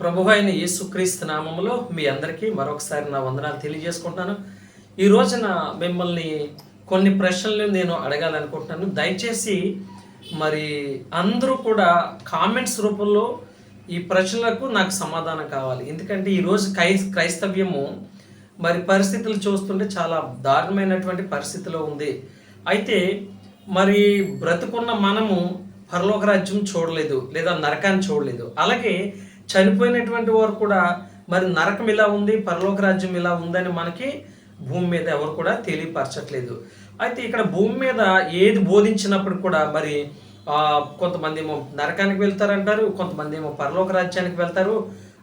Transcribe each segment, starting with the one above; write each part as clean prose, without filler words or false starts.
ప్రభువైన యేసుక్రీస్తు నామములో మీ అందరికీ మరొకసారి నా వందనాలు తెలియజేసుకుంటున్నాను. ఈ రోజున మిమ్మల్ని కొన్ని ప్రశ్నలు నేను అడగాలనుకుంటున్నాను. దయచేసి మరి అందరూ కూడా కామెంట్స్ రూపంలో ఈ ప్రశ్నలకు నాకు సమాధానం కావాలి. ఎందుకంటే ఈరోజు క్రైస్తవ్యము మరి పరిస్థితులు చూస్తుంటే చాలా దారుణమైనటువంటి పరిస్థితిలో ఉంది. అయితే మరి బ్రతుకున్న మనము పరలోక రాజ్యం చూడలేదు, లేదా నరకాన్ని చూడలేదు. అలాగే చనిపోయినటువంటి వారు కూడా మరి నరకం ఇలా ఉంది, పరలోక రాజ్యం ఇలా ఉందని మనకి భూమి మీద ఎవరు కూడా తెలియపరచట్లేదు. అయితే ఇక్కడ భూమి మీద ఏది బోధించినప్పుడు కూడా మరి కొంతమంది ఏమో నరకానికి వెళ్తారంటారు, కొంతమంది ఏమో పరలోక రాజ్యానికి వెళ్తారు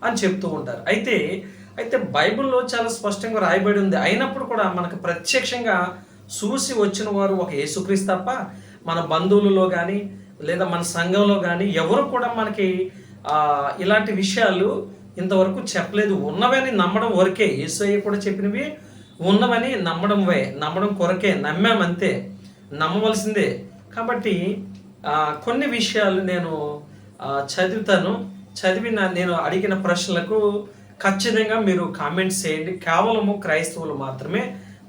అని చెప్తూ ఉంటారు. అయితే బైబిల్లో చాలా స్పష్టంగా రాయబడి ఉంది. అయినప్పుడు కూడా మనకు ప్రత్యక్షంగా చూసి వచ్చిన వారు ఒక యేసుక్రీస్తు తప్ప మన బంధువులలో కానీ లేదా మన సంఘంలో కానీ ఎవరు కూడా మనకి ఇలాంటి విషయాలు ఇంతవరకు చెప్పలేదు. ఉన్నవని నమ్మడం వరకే, యేసయ్య కూడా చెప్పినవి ఉన్నవని నమ్మడం కొరకే, నమ్మామంతే, నమ్మవలసిందే. కాబట్టి కొన్ని విషయాలు నేను చదువుతాను. నేను అడిగిన ప్రశ్నలకు ఖచ్చితంగా మీరు కామెంట్స్ చేయండి. కేవలము క్రైస్తవులు మాత్రమే,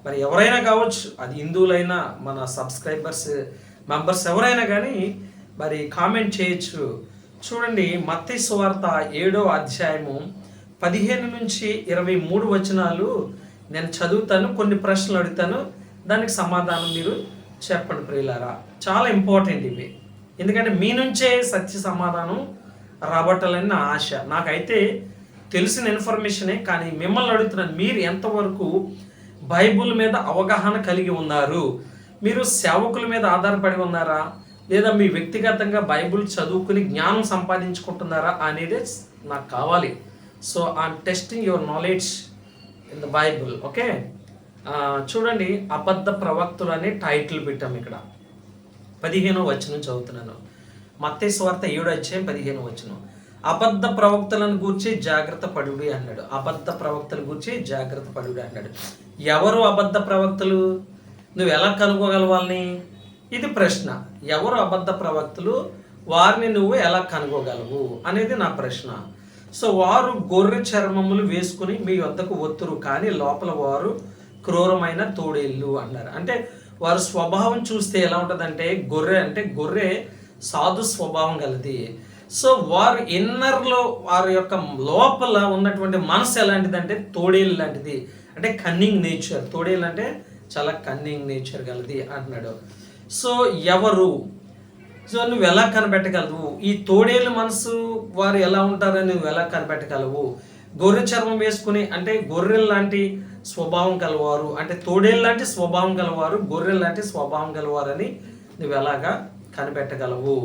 మరి ఎవరైనా కావచ్చు, అది హిందువులైనా మన మెంబర్స్ ఎవరైనా కానీ మరి కామెంట్ చేయొచ్చు. చూడండి, మత్తయి సువార్త 7వ అధ్యాయము 15 నుంచి 23 వచనాలు నేను చదువుతాను. కొన్ని ప్రశ్నలు అడుగుతాను, దానికి సమాధానం మీరు చెప్పండి ప్రియులారా. చాలా ఇంపార్టెంట్ ఇవి, ఎందుకంటే మీ నుంచే సత్య సమాధానం రాబట్టాలని నా ఆశ. నాకైతే తెలిసిన ఇన్ఫర్మేషనే, కానీ మిమ్మల్ని అడుగుతున్నాను, మీరు ఎంతవరకు బైబుల్ మీద అవగాహన కలిగి ఉన్నారు? మీరు సేవకుల మీద ఆధారపడి ఉన్నారా, లేదా మీ వ్యక్తిగతంగా బైబుల్ చదువుకుని జ్ఞానం సంపాదించుకుంటున్నారా అనేది నాకు కావాలి. So I'm testing your knowledge in the Bible. Okay, చూడండి, అబద్ధ ప్రవక్తులు అనే టైటిల్ పెట్టాము. ఇక్కడ 15వ వచనం చదువుతున్నాను. మత్తయి సువార్త 7వ అధ్యాయం 15వ వచనం. అబద్ధ ప్రవక్తలను గూర్చి జాగ్రత్త పడుడి అన్నాడు. అబద్ధ ప్రవక్తల గూర్చి జాగ్రత్త పడుడి అన్నాడు. ఎవరు అబద్ధ ప్రవక్తలు? నువ్వు ఎలా కనుగోగలవు వాళ్ళని? ఇది ప్రశ్న. ఎవరు అబద్ధ ప్రవక్తలు, వారిని నువ్వు ఎలా కనుగోగలవు అనేది నా ప్రశ్న. సో వారు గొర్రె చర్మములు వేసుకుని మీ వద్దకు ఒత్తురు, కానీ లోపల వారు క్రూరమైన తోడేళ్ళు అన్నారు. అంటే వారి స్వభావం చూస్తే ఎలా ఉంటుందంటే, గొర్రె సాధు స్వభావం గలది. సో వారు ఇన్నర్లో, వారి యొక్క లోపల ఉన్నటువంటి మనసు ఎలాంటిదంటే తోడేళ్ళు లాంటిది, అంటే కన్నింగ్ నేచర్. తోడేళ్ళు అంటే చాలా కన్నింగ్ నేచర్ గలది అంటున్నాడు. సో ఎవరు? సో నువ్వు ఎలా కనిపెట్టగలవు? ఈ తోడేళ్ళు మనసు వారు ఎలా ఉంటారని నువ్వు ఎలా కనిపెట్టగలవు? గొర్రె చర్మం వేసుకుని, అంటే గొర్రెల లాంటి స్వభావం కలవారు, అంటే తోడేళ్ళు లాంటి స్వభావం కలవారు, గొర్రెల లాంటి స్వభావం కలవారని నువ్వు ఎలాగా కనిపెట్టగలవు?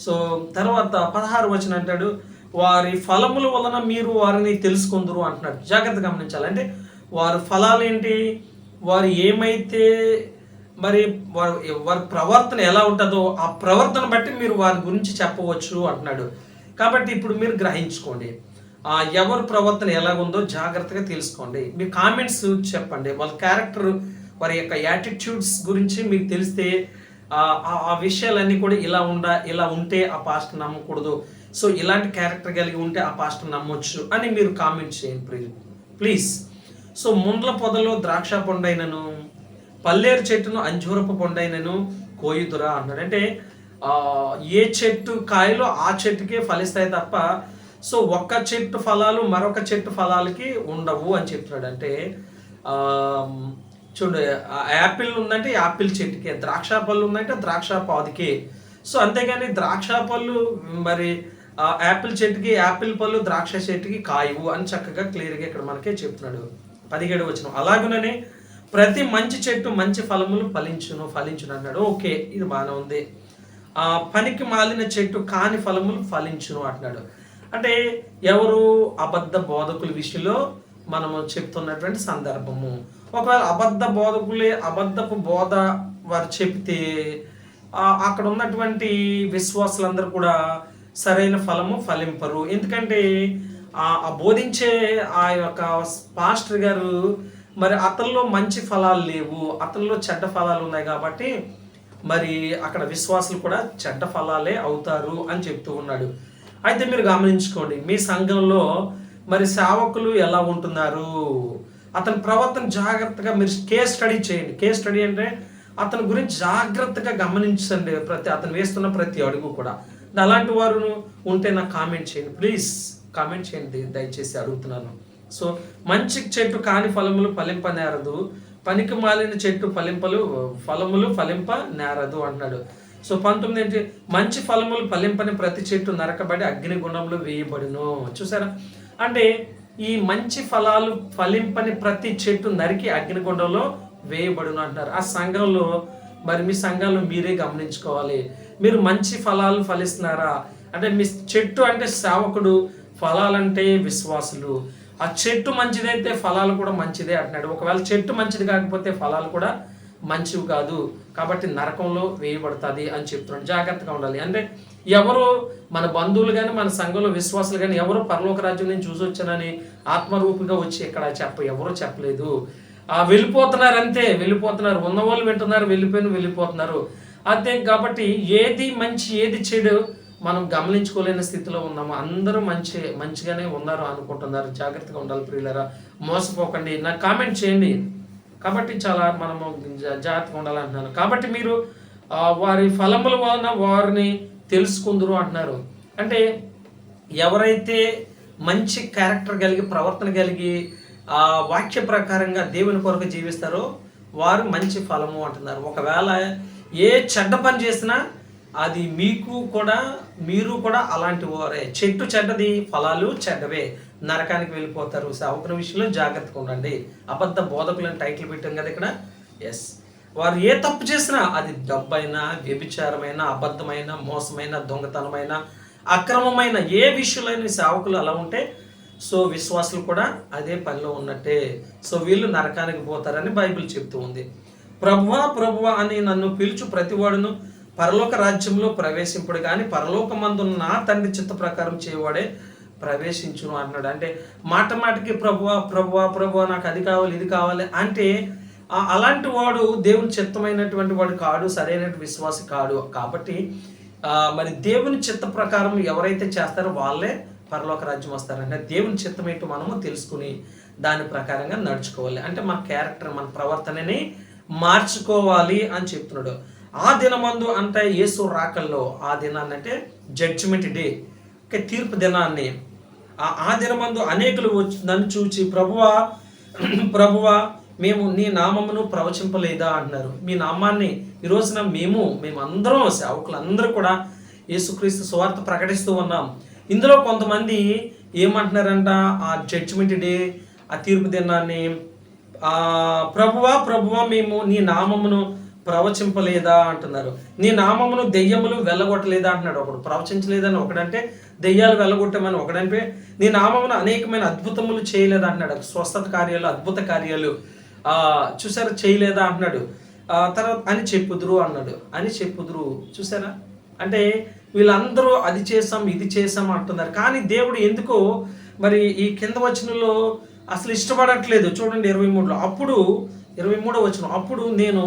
సో తర్వాత 16వ వచనం అంటాడు, వారి ఫలముల వలన మీరు వారిని తెలుసుకుందరు అంటున్నాడు. జాగ్రత్త గమనించాలి. అంటే వారి ఫలాలు ఏంటి? వారు ఏమైతే మరి వారి ప్రవర్తన ఎలా ఉంటుందో ఆ ప్రవర్తన బట్టి మీరు వారి గురించి చెప్పవచ్చు అంటున్నాడు. కాబట్టి ఇప్పుడు మీరు గ్రహించుకోండి, ఎవరి ప్రవర్తన ఎలాగుందో జాగ్రత్తగా తెలుసుకోండి. మీ కామెంట్స్ చెప్పండి. వాళ్ళ క్యారెక్టర్, వారి యొక్క యాటిట్యూడ్స్ గురించి మీకు తెలిస్తే ఆ విషయాలన్నీ కూడా ఇలా ఉంటే ఆ పాస్టర్ నమ్మకూడదు, సో ఇలాంటి క్యారెక్టర్ కలిగి ఉంటే ఆ పాస్టర్ నమ్మొచ్చు అని మీరు కామెంట్ చేయండి ప్లీజ్. సో ముండ్ల పొదలో ద్రాక్ష పండైనను, పల్లేరు చెట్టును అంజూరపు పండైనను కోయుదురా అన్నాడు. అంటే ఏ చెట్టు కాయలు ఆ చెట్టుకే ఫలిస్తాయి తప్ప, సో ఒక్క చెట్టు ఫలాలు మరొక చెట్టు ఫలాలకి ఉండవు అని చెప్తున్నాడు. అంటే చూడు, యాపిల్ ఉందంటే యాపిల్ చెట్టుకే, ద్రాక్ష పళ్ళు ఉందంటే ద్రాక్ష పాదుకే. సో అంతేగాని ద్రాక్ష పళ్ళు మరి యాపిల్ చెట్టుకి యాపిల్ పళ్ళు, ద్రాక్ష చెట్టుకి కాయవు అని చక్కగా క్లియర్గా ఇక్కడ మనకే చెప్తున్నాడు. 17వ వచనం. అలాగుననే ప్రతి మంచి చెట్టు మంచి ఫలములు ఫలించును అన్నాడు. ఓకే, ఇది బాగానే ఉంది. పనికి మాలిన చెట్టు కాని ఫలములు ఫలించును అంటున్నాడు. అంటే ఎవరు? అబద్ధ బోధకుల విషయంలో మనము చెప్తున్నటువంటి సందర్భము. ఒకవేళ అబద్ధపు బోధ వారు చెప్తే అక్కడ ఉన్నటువంటి విశ్వాసులందరూ కూడా సరైన ఫలము ఫలింపరు. ఎందుకంటే బోధించే ఆ యొక్క పాస్టర్ గారు మరి అతనిలో మంచి ఫలాలు లేవు, అతనిలో చెడ్డ ఫలాలు ఉన్నాయి. కాబట్టి మరి అక్కడ విశ్వాసులు కూడా చెడ్డ ఫలాలే అవుతారు అని చెప్తూ ఉన్నాడు. అయితే మీరు గమనించుకోండి, మీ సంఘంలో మరి సేవకులు ఎలా ఉంటున్నారు, అతని ప్రవర్తన జాగ్రత్తగా మీరు కేస్ స్టడీ చేయండి. కేస్ స్టడీ అంటే అతని గురించి జాగ్రత్తగా గమనించండి, అతను వేస్తున్న ప్రతి అడుగు కూడా. అలాంటి వారు ఉంటే నాకు కామెంట్ చేయండి, ప్లీజ్ కామెంట్ చేయండి, దయచేసి అడుగుతున్నాను. సో మంచి చెట్టు కాని ఫలములు ఫలింప నేరదు, పనికి మాలిన చెట్టు ఫలములు ఫలింప నేరదు అంటున్నాడు. సో 19 ఏంటి, మంచి ఫలములు ఫలింపని ప్రతి చెట్టు నరకబడి అగ్నిగుండంలో వేయబడును. చూసారా, అంటే ఈ మంచి ఫలాలు ఫలింపని ప్రతి చెట్టు నరికి అగ్నిగుండంలో వేయబడును అంటారు. ఆ సంఘంలో మరి మీ సంఘంలో మీరే గమనించుకోవాలి, మీరు మంచి ఫలాలు ఫలిస్తున్నారా అంటే మీ చెట్టు అంటే సేవకుడు, ఫలాలంటే విశ్వాసులు. ఆ చెట్టు మంచిదైతే ఫలాలు కూడా మంచిదే అంటున్నాడు. ఒకవేళ చెట్టు మంచిది కాకపోతే ఫలాలు కూడా మంచివి కాదు, కాబట్టి నరకంలో వేయబడుతుంది అని చెప్తున్నాడు. జాగ్రత్తగా ఉండాలి. అంటే ఎవరు మన బంధువులు కానీ మన సంఘంలో విశ్వాసులు కానీ ఎవరు పరలోక రాజ్యం నేను చూసి వచ్చానని ఆత్మరూపిగా వచ్చి ఇక్కడ ఎవరు చెప్పలేదు. వెళ్ళిపోతున్నారు, అంతే వెళ్ళిపోతున్నారు. ఉన్నవాళ్ళు వింటున్నారు, వెళ్ళిపోతున్నారు అంతే. కాబట్టి ఏది మంచి ఏది చెడు మనం గమనించుకోలేని స్థితిలో ఉన్నాము. అందరూ మంచిగానే ఉన్నారు అనుకుంటున్నారు. జాగ్రత్తగా ఉండాలి ప్రియులారా, మోసపోకండి. నాకు కామెంట్ చేయండి. కాబట్టి చాలా మనము జాగ్రత్తగా ఉండాలంటున్నాను. కాబట్టి మీరు వారి ఫలముల వలన వారిని తెలుసుకుందరు అంటున్నారు. అంటే ఎవరైతే మంచి క్యారెక్టర్ కలిగి ప్రవర్తన కలిగి వాక్య ప్రకారంగా దేవుని కొరకు జీవిస్తారో వారు మంచి ఫలము అంటున్నారు. ఒకవేళ ఏ చెడ్డ పని చేసినా అది మీరు కూడా అలాంటి వారే. చెట్టు చెడ్డది, ఫలాలు చెడ్డవే, నరకానికి వెళ్ళిపోతారు. సేవకుని విషయంలో జాగ్రత్తగా ఉండండి. అబద్ధ బోధకులని టైటిల్ పెట్టాం కదా ఇక్కడ. ఎస్, వారు ఏ తప్పు చేసినా అది డబ్బైనా, వ్యభిచారమైన, అబద్ధమైన, మోసమైన, దొంగతనమైన, అక్రమమైన ఏ విషయంలో సేవకులు అలా ఉంటే సో విశ్వాసులు కూడా అదే పనిలో ఉన్నట్టే. సో వీళ్ళు నరకానికి పోతారని బైబిల్ చెప్తూ ఉంది. ప్రభువా అని నన్ను పిలుచు ప్రతివాడును పరలోక రాజ్యంలో ప్రవేశింపుడు కానీ పరలోకమందున్న నా తండ్రి చిత్త ప్రకారం చేయవాడే ప్రవేశించును అన్నాడు. అంటే మాటకి ప్రభువా నాకు అది కావాలి ఇది కావాలి అంటే అలాంటి వాడు దేవుని చిత్తమైనటువంటి వాడు కాడు, సరైనటువంటి విశ్వాసి కాడు. కాబట్టి మరి దేవుని చిత్త ప్రకారం ఎవరైతే చేస్తారో వాళ్ళే పరలోక రాజ్యం వస్తారంటే దేవుని చిత్తం ఏంటో మనము తెలుసుకుని దాని ప్రకారంగా నడుచుకోవాలి. అంటే మన క్యారెక్టర్, మన ప్రవర్తనని మార్చుకోవాలి అని చెప్తున్నాడు. ఆ దినమందు అంటే యేసు రాకల్లో, ఆ దినాన్ని అంటే జడ్జిమెంట్ డే, తీర్పు దినాన్ని, ఆ దినమందు అనేకులు నన్ను చూచి ప్రభువా మేము నీ నామమును ప్రవచింపలేదా అంటున్నారు. మీ నామాన్ని ఈ రోజున మేమందరం సేవకులందరూ కూడా యేసుక్రీస్తు సువార్త ప్రకటిస్తూ ఉన్నాం. ఇందులో కొంతమంది ఏమంటున్నారంట, ఆ జడ్జిమెంట్ డే, ఆ తీర్పు దినాన్ని ప్రభువా మేము నీ నామమును ప్రవచింపలేదా అంటున్నారు. నీ నామమును దెయ్యములు వెళ్ళగొట్టలేదా అంటున్నాడు. ఒకడు ప్రవచించలేదని ఒకడంటే, దెయ్యాలు వెళ్ళగొట్టమని ఒకడంటే, నీ నామమును అనేకమైన అద్భుతములు చేయలేదా అంటున్నాడు. స్వస్థత కార్యాలు, అద్భుత కార్యాలు చూసారా చేయలేదా అంటున్నాడు. తర్వాత అని చెప్పుదురు అన్నాడు. చూసారా, అంటే వీళ్ళందరూ అది చేసాం ఇది చేసాం అంటున్నారు. కానీ దేవుడు ఎందుకో మరి ఈ కింద వచనంలో అసలు ఇష్టపడట్లేదు. చూడండి 23లో, అప్పుడు 23వ వచనం, అప్పుడు నేను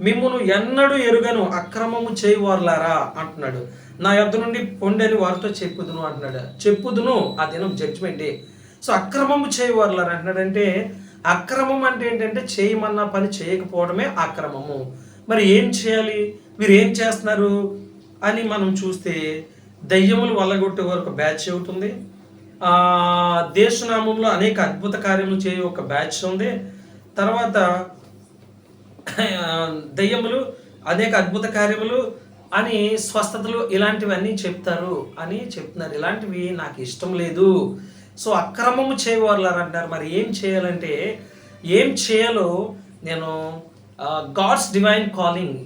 మిమ్మును ఎన్నడూ ఎరుగను అక్రమము చేయవారులారా అంటున్నాడు. నా యొద్ద నుండి పొండని వారితో చెప్పుదును అంటున్నాడు. చెప్పుదును, ఆ దినం జడ్జిమెంట్ డే. సో అక్రమము చేయవారులారా అంటున్నాడంటే, అక్రమం అంటే ఏంటంటే చేయమన్న పని చేయకపోవడమే అక్రమము. మరి ఏం చేయాలి, వీరు ఏం చేస్తున్నారు అని మనం చూస్తే, దయ్యములు వల్లగొట్టే వరకు బ్యాచ్ అవుతుంది, దేశనామంలో అనేక అద్భుత కార్యములు చేయ ఒక బ్యాచ్ ఉంది, తర్వాత దయ్యములు అనేక అద్భుత కార్యములు అని స్వస్థతలు ఇలాంటివన్నీ చెప్తారు అని చెప్తున్నారు. ఇలాంటివి నాకు ఇష్టం లేదు. సో అక్రమము చేయవారులారు అంటారు. మరి ఏం చేయాలంటే, ఏం చేయాలో నేను గాడ్స్ డివైన్ కాలింగ్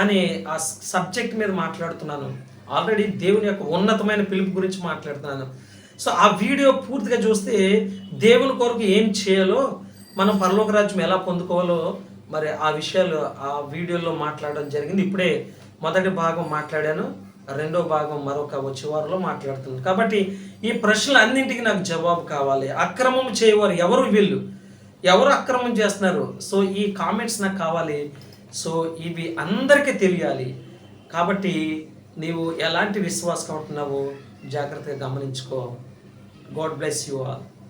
అనే ఆ సబ్జెక్ట్ మీద మాట్లాడుతున్నాను. ఆల్రెడీ దేవుని యొక్క ఉన్నతమైన పిలుపు గురించి మాట్లాడుతున్నాను. సో ఆ వీడియో పూర్తిగా చూస్తే దేవుని కొరకు ఏం చేయాలో, మనం పరలోక రాజ్యం ఎలా పొందుకోవాలో మరి ఆ విషయాలు ఆ వీడియోలో మాట్లాడడం జరిగింది. ఇప్పుడే మొదటి భాగం మాట్లాడాను, రెండో భాగం మరొక వచ్చే వారంలో మాట్లాడుతున్నాను. కాబట్టి ఈ ప్రశ్నలు అన్నింటికి నాకు జవాబు కావాలి. అక్రమం చేయవారు ఎవరు, వీళ్ళు ఎవరు అక్రమం చేస్తున్నారు? సో ఈ కామెంట్స్ నాకు కావాలి. సో ఇవి అందరికీ తెలియాలి. కాబట్టి నీవు ఎలాంటి విశ్వాసం ఉంటున్నావు, జాగ్రత్తగా గమనించుకో. God bless you all.